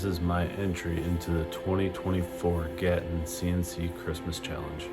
This is my entry into the 2024 Gatton CNC Christmas Challenge.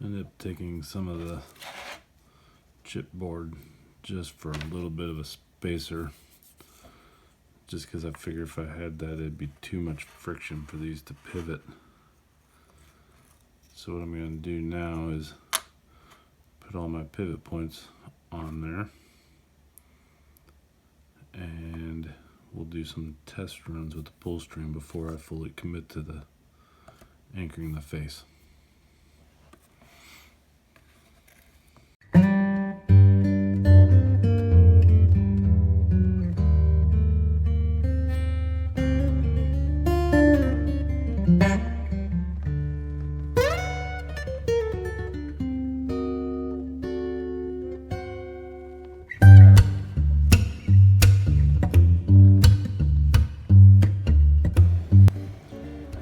Ended up taking some of the chipboard just for a little bit of a spacer, just because I figured if I had that it'd be too much friction for these to pivot. So what I'm going to do now is put all my pivot points on there, and we'll do some test runs with the pull string before I fully commit to the anchoring the face.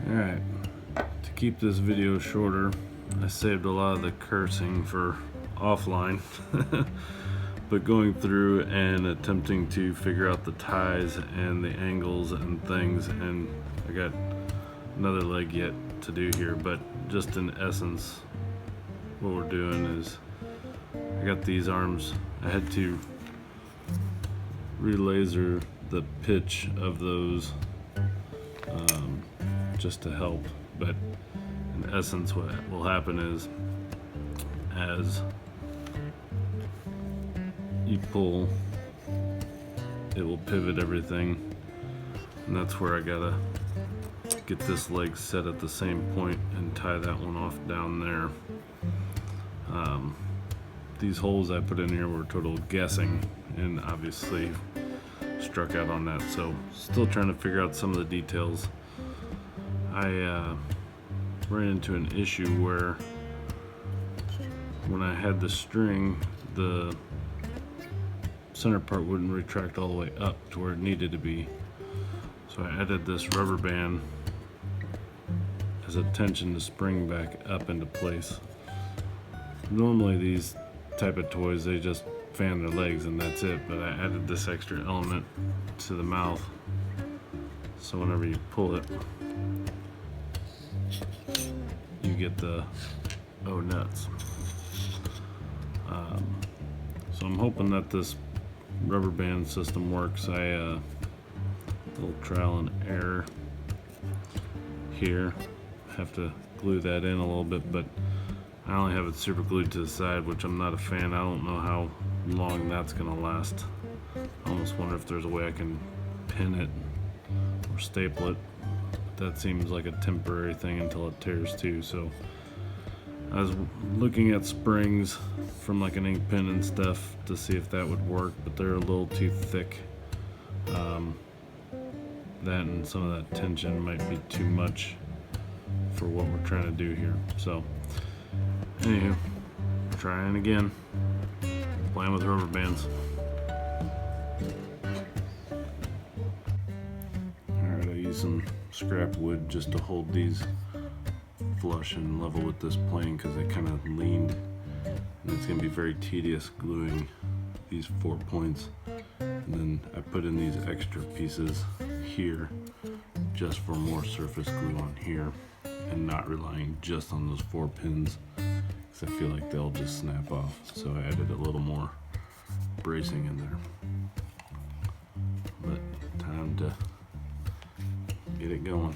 Alright, to keep this video shorter, I saved a lot of the cursing for offline, but going through and attempting to figure out the ties and the angles and things, and I got another leg yet to do here, but just in essence, what we're doing is I got these arms. I had to relaser the pitch of those just to help, but in essence what will happen is as you pull, it will pivot everything, and that's where I gotta get this leg set at the same point and tie that one off down there. These holes I put in here were total guessing, and obviously struck out on that, so still trying to figure out some of the details. I ran into an issue where when I had the string, the center part wouldn't retract all the way up to where it needed to be, so I added this rubber band as a tension to spring back up into place. Normally these type of toys, they just fan their legs and that's it, but I added this extra element to the mouth, so whenever you pull it, you get the oh nuts. So I'm hoping that this rubber band system works. I little trial and error here, have to glue that in a little bit, but I only have it super glued to the side, which I'm not a fan. I don't know how long that's gonna last. I almost wonder if there's a way I can pin it or staple it. That seems like a temporary thing until it tears too. So I was looking at springs from like an ink pen and stuff to see if that would work, but they're a little too thick. That and some of that tension might be too much for what we're trying to do here. So anywho, trying again, playing with rubber bands. Alright, I use some scrap wood just to hold these flush and level with this plane because they kind of leaned, and it's going to be very tedious gluing these 4 points. And then I put in these extra pieces here just for more surface glue on here, and not relying just on those 4 pins because I feel like they'll just snap off. So I added a little more bracing in there. But time to get it going.